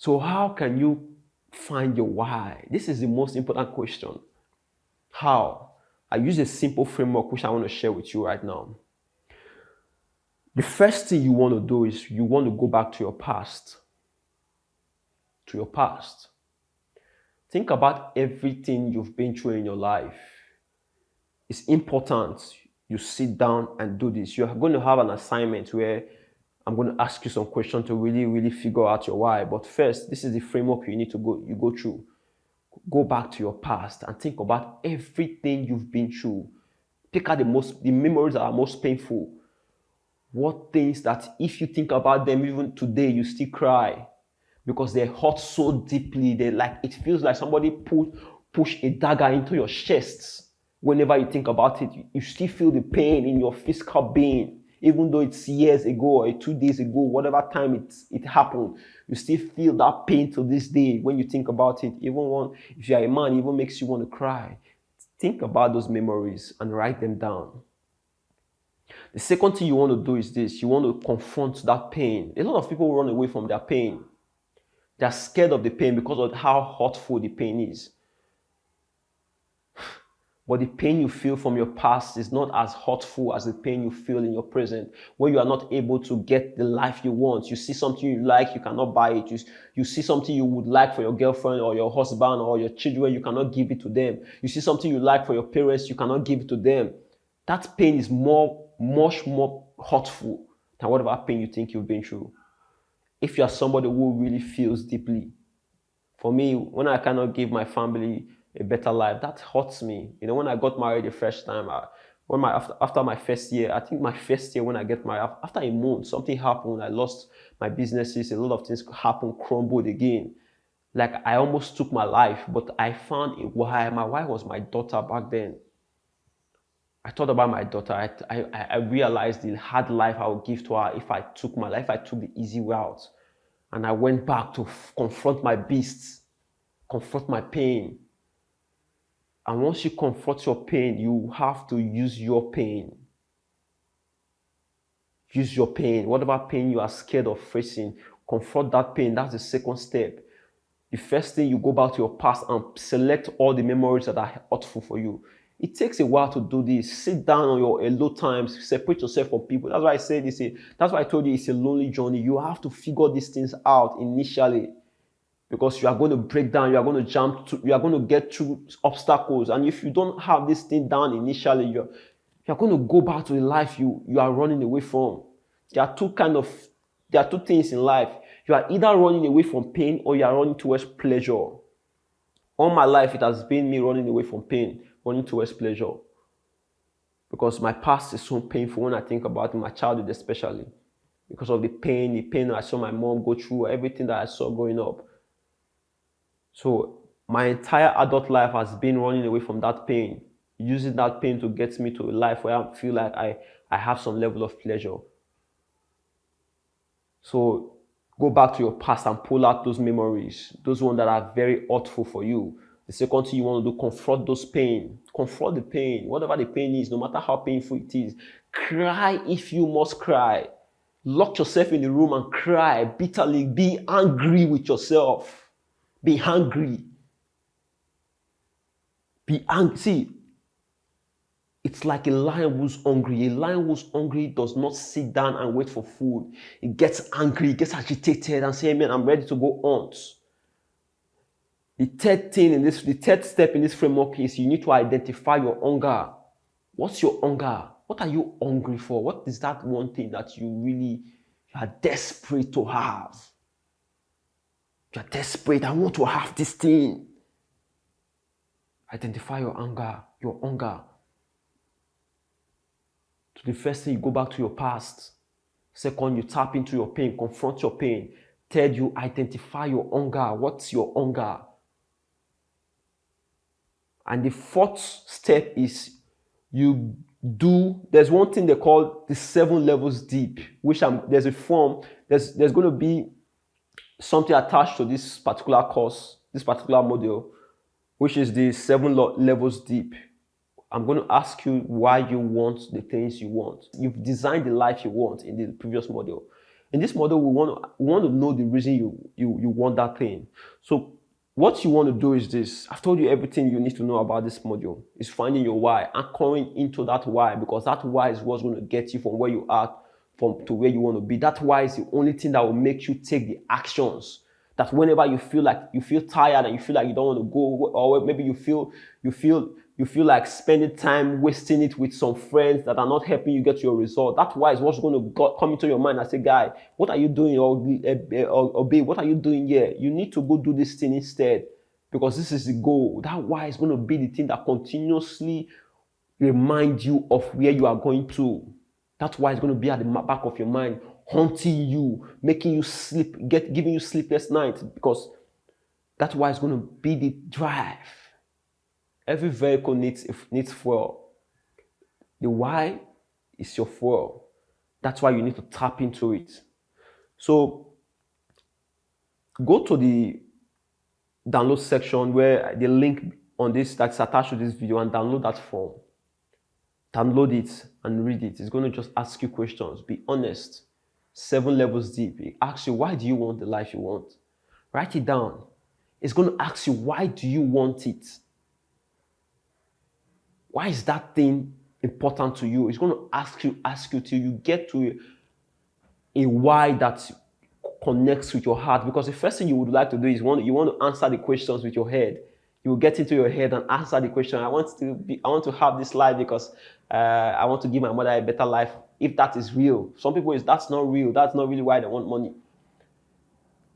So how can you find your why? This is the most important question. How? I use a simple framework which I want to share with you right now. The first thing you want to do is you want to go back to your past. To your past. Think about everything you've been through in your life. It's important you sit down and do this. You're going to have an assignment where I'm going to ask you some questions to really figure out your why. But first, this is the framework you need to go through. Go back to your past and think about everything you've been through. Pick out the memories that are most painful. What things that if you think about them even today, you still cry because they hurt so deeply. It feels like somebody push a dagger into your chest. Whenever you think about it, you still feel the pain in your physical being. Even though it's years ago or 2 days ago, whatever time it happened, you still feel that pain to this day when you think about it. If you're a man, it even makes you want to cry. Think about those memories and write them down. The second thing you want to do is this. You want to confront that pain. A lot of people run away from their pain. They're scared of the pain because of how hurtful the pain is. But the pain you feel from your past is not as hurtful as the pain you feel in your present, when you are not able to get the life you want. You see something you like, you cannot buy it. You see something you would like for your girlfriend or your husband or your children, you cannot give it to them. You see something you like for your parents, you cannot give it to them. That pain is much more hurtful than whatever pain you think you've been through. If you are somebody who really feels deeply, for me, when I cannot give my family a better life, that hurts me. When I got married the first time, after my first year, I think my first year when I get married, after a month, something happened. I lost my businesses. A lot of things happened, crumbled again. Like I almost took my life, but I found a why. My why was my daughter back then. I thought about my daughter. I realized the hard life I would give to her if I took my life, if I took the easy route. And I went back to confront my beasts, confront my pain. And once you confront your pain, you have to use your pain. Use your pain. Whatever pain you are scared of facing, confront that pain. That's the second step. The first thing, you go back to your past and select all the memories that are hurtful for you. It takes a while to do this. Sit down on your alone times, separate yourself from people. That's why I said this. That's why I told you it's a lonely journey. You have to figure these things out initially, because you are going to break down, you are going to you are going to get through obstacles. And if you don't have this thing down initially, you're going to go back to the life you are running away from. There are two things in life. You are either running away from pain or you are running towards pleasure. All my life, it has been me running away from pain, running towards pleasure. Because my past is so painful when I think about it, my childhood especially. Because of the pain I saw my mom go through, everything that I saw growing up. So my entire adult life has been running away from that pain, using that pain to get me to a life where I feel like I have some level of pleasure. So go back to your past and pull out those memories, those ones that are very hurtful for you. The second thing you want to do, confront those pain. Confront the pain, whatever the pain is, no matter how painful it is. Cry if you must cry. Lock yourself in the room and cry bitterly. Be angry with yourself. Be hungry. Be angry. See, it's like a lion who's hungry. A lion who's hungry does not sit down and wait for food. It gets angry, it gets agitated and says, man, I'm ready to go hunt. The third step in this framework is you need to identify your hunger. What's your hunger? What are you hungry for? What is that one thing that you are desperate to have? You are desperate. I want to have this thing. Identify your hunger. Your hunger. So the first thing, you go back to your past. Second, you tap into your pain, confront your pain. Third, you identify your hunger. What's your hunger? And the fourth step is there's one thing they call the 7 levels deep, which there's a form, there's going to be something attached to this particular course, this particular module, which is the 7 levels deep. I'm going to ask you why you want the things you want. You've designed the life you want in the previous module. In this model, we want to know the reason you want that thing. So what you want to do is this. I've told you everything you need to know about this module. Is finding your why, anchoring into that why, because that why is what's going to get you from where you are to where you want to be. That why is the only thing that will make you take the actions. That whenever you feel tired and you feel like you don't want to go, or maybe you feel like spending time wasting it with some friends that are not helping you get your result. That why is what's going to come into your mind and say, guy, what are you doing? Or babe, what are you doing here? You need to go do this thing instead, because this is the goal. That why is going to be the thing that continuously remind you of where you are going to. That's why it's going to be at the back of your mind, haunting you, making you sleep, giving you sleepless nights, because that's why it's going to be the drive. Every vehicle needs fuel. The why is your fuel. That's why you need to tap into it. So go to the download section where the link on this that's attached to this video, and download that form. Download it and read it. It's going to just ask you questions. Be honest. 7 levels deep. It asks you, why do you want the life you want? Write it down. It's going to ask you, why do you want it? Why is that thing important to you? It's going to ask you till you get to a why that connects with your heart. Because the first thing you would like to do is you want to answer the questions with your head. You will get into your head and answer the question. I want to have this life because I want to give my mother a better life. If that is real, some people that's not real. That's not really why they want money.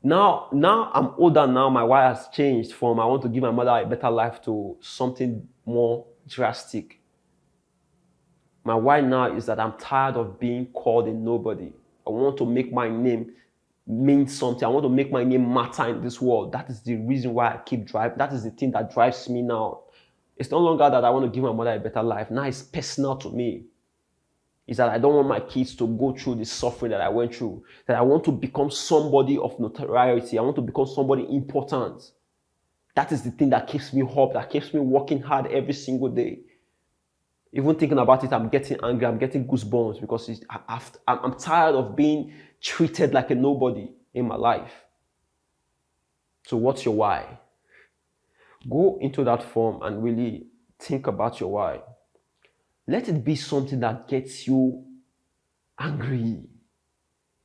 Now I'm older. Now my why has changed from I want to give my mother a better life to something more drastic. My why now is that I'm tired of being called a nobody. I want to make my name mean something. I want to make my name matter in this world. That is the reason why I keep driving. That is the thing that drives me now. It's no longer that I want to give my mother a better life. Now it's personal to me. It's that I don't want my kids to go through the suffering that I went through. That I want to become somebody of notoriety. I want to become somebody important. That is the thing that keeps me up, that keeps me working hard every single day. Even thinking about it, I'm getting angry, I'm getting goosebumps, because I'm tired of being treated like a nobody in my life. So what's your why? Go into that form and really think about your why. Let it be something that gets you angry.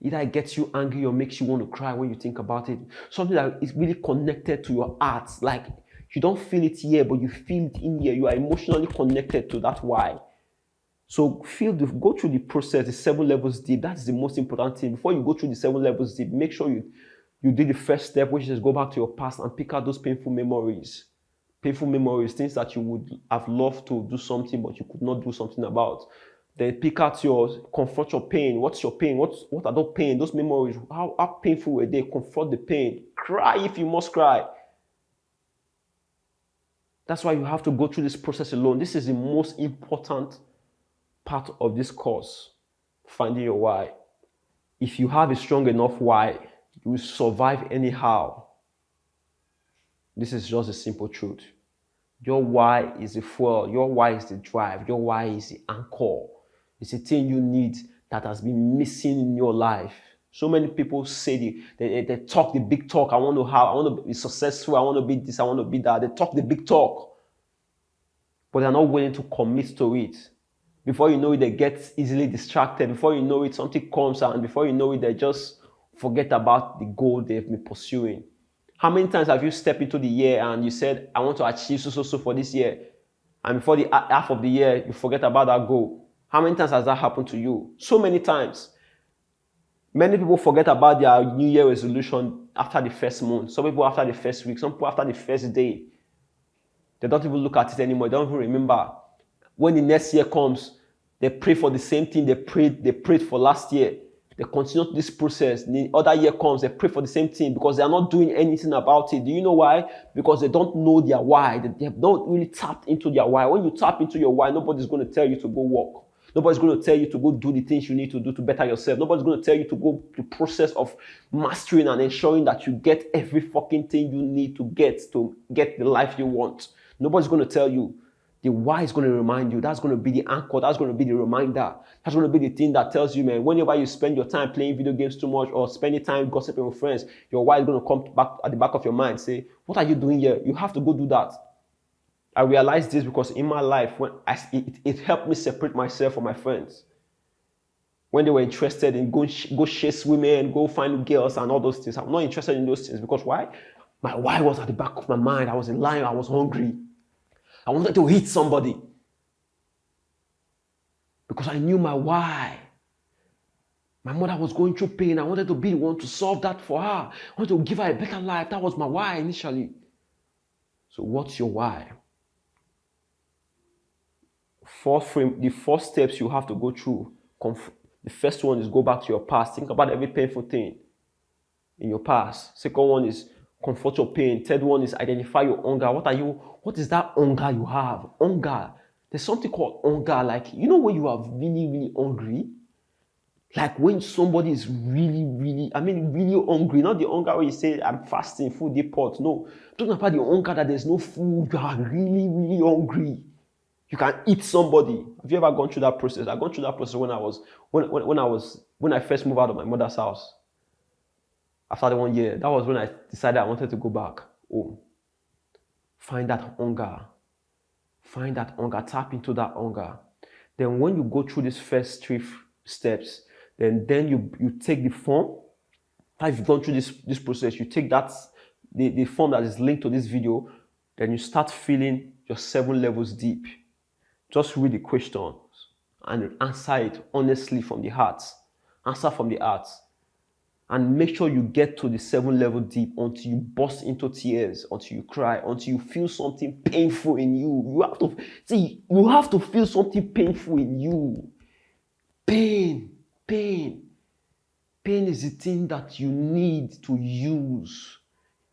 Either it gets you angry or makes you want to cry when you think about it. Something that is really connected to your heart. Like you don't feel it here, but you feel it in here. You are emotionally connected to that why. So go through the process, the 7 levels deep. That's the most important thing. Before you go through the 7 levels deep, make sure you do the first step, which is go back to your past and pick out those painful memories. Painful memories, things that you would have loved to do something, but you could not do something about. Then pick out confront your pain. What's your pain? What are those pain? Those memories, how painful were they? Confront the pain. Cry if you must cry. That's why you have to go through this process alone. This is the most important part of this course, finding your why. If you have a strong enough why, you will survive anyhow. This is just a simple truth. Your why is the fuel. Your why is the drive. Your why is the anchor. It's a thing you need that has been missing in your life. So many people say they talk the big talk. I want to be successful. I want to be this. I want to be that. They talk the big talk, but they're not willing to commit to it. Before you know it, they get easily distracted. Before you know it, something comes out, and before you know it, they just forget about the goal they've been pursuing. How many times have you stepped into the year and you said, I want to achieve so for this year, and before the half of the year, you forget about that goal? How many times has that happened to you? So many times. Many people forget about their New Year resolution after the first month. Some people after the first week. Some people after the first day. They don't even look at it anymore. They don't even remember. When the next year comes, they pray for the same thing they prayed for last year. They continue this process. The other year comes, they pray for the same thing because they are not doing anything about it. Do you know why? Because they don't know their why. They have not really tapped into their why. When you tap into your why, nobody's going to tell you to go walk. Nobody's going to tell you to go do the things you need to do to better yourself. Nobody's going to tell you to go the process of mastering and ensuring that you get every fucking thing you need to get the life you want. Nobody's going to tell you. The why is going to remind you. That's going to be the anchor. That's going to be the reminder. That's going to be the thing that tells you, man, whenever you spend your time playing video games too much or spending time gossiping with friends, your why is going to come back at the back of your mind. Say, what are you doing here? You have to go do that. I realized this because in my life, it helped me separate myself from my friends. When they were interested in go chase women, go find girls and all those things, I'm not interested in those things because why? My why was at the back of my mind. I was in line. I was hungry. I wanted to hit somebody because I knew my why. My mother was going through pain. I wanted to be the one to solve that for her. I wanted to give her a better life. That was my why initially. So what's your why? The four steps you have to go through. The first one is go back to your past. Think about every painful thing in your past. Second one is comfort your pain. Third one is identify your hunger. What is that hunger you have? Hunger. There's something called hunger. Like, you know when you are really, really hungry? Like when somebody is really, really hungry. Not the hunger where you say, I'm fasting, food they pot. No. I'm talking about the hunger that there's no food. You are really, really hungry. You can eat somebody. Have you ever gone through that process? I've gone through that process when I first moved out of my mother's house. After the 1 year, that was when I decided I wanted to go back home. Find that hunger. Find that hunger. Tap into that hunger. Then when you go through these first 3 steps, then you take the form. After you've gone through this process, you take the form that is linked to this video, then you start filling your 7 levels deep. Just read the questions and answer it honestly from the heart. Answer from the heart. And make sure you get to the 7 level deep until you burst into tears, until you cry, until you feel something painful in you. You have to feel something painful in you. Pain is the thing that you need to use.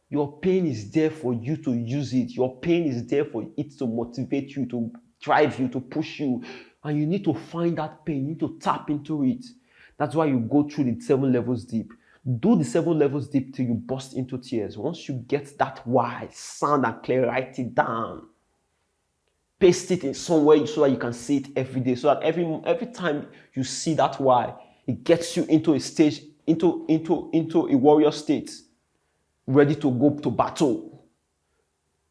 Your pain is there for you to use it. Your pain is there for it to motivate you, to drive you, to push you. And you need to find that pain. You need to tap into it. That's why you go through the 7 levels deep. Do the 7 levels deep till you burst into tears. Once you get that why, sound and clear, write it down. Paste it in somewhere so that you can see it every day. So that every time you see that why, it gets you into a stage, into a warrior state, ready to go to battle.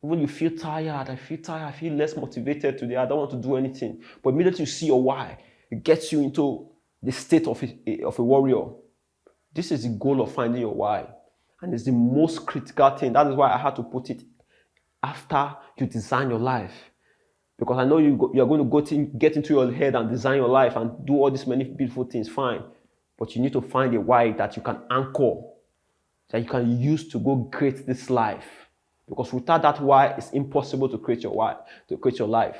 When you feel tired, I feel less motivated today, I don't want to do anything. But immediately you see your why, it gets you into the state of a warrior. This is the goal of finding your why. And it's the most critical thing. That is why I had to put it after you design your life. Because I know you're going to get into your head and design your life and do all these many beautiful things, fine. But you need to find a why that you can anchor, that you can use to go create this life. Because without that why, it's impossible to create your why, to create your life,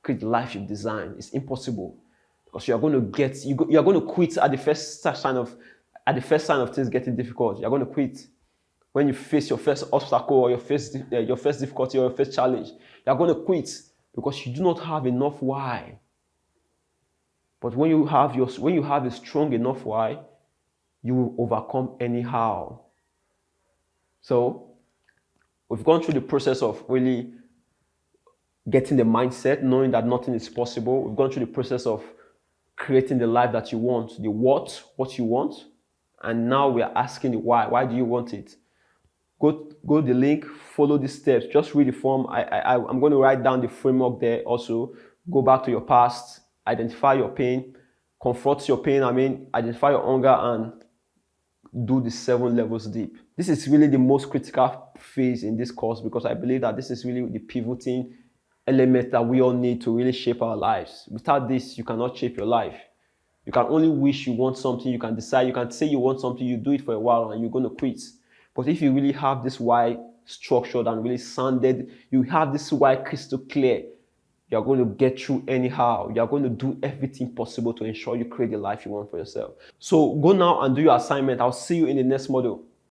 create the life you've designed. It's impossible. Because you're going to quit at the first sign of things getting difficult. You're going to quit when you face your first obstacle or your first difficulty or your first challenge. You're going to quit because you do not have enough why. But when you have a strong enough why, you will overcome anyhow. So we've gone through the process of really getting the mindset, knowing that nothing is possible. We've gone through the process of creating the life that you want, the what you want. And now we are asking the why. Why do you want it? Go to the link, follow the steps. Just read the form. I'm going to write down the framework there also. Go back to your past, identify your pain, confront your pain, identify your hunger, and do the 7 levels deep. This is really the most critical phase in this course because I believe that this is really the pivoting element that we all need to really shape our lives. Without this, you cannot shape your life. You can only wish you want something, you can decide, you can say you want something, you do it for a while and you're going to quit. But if you really have this why structured and really sounded, you have this why crystal clear, you're going to get through anyhow. You're going to do everything possible to ensure you create the life you want for yourself. So go now and do your assignment. I'll see you in the next module.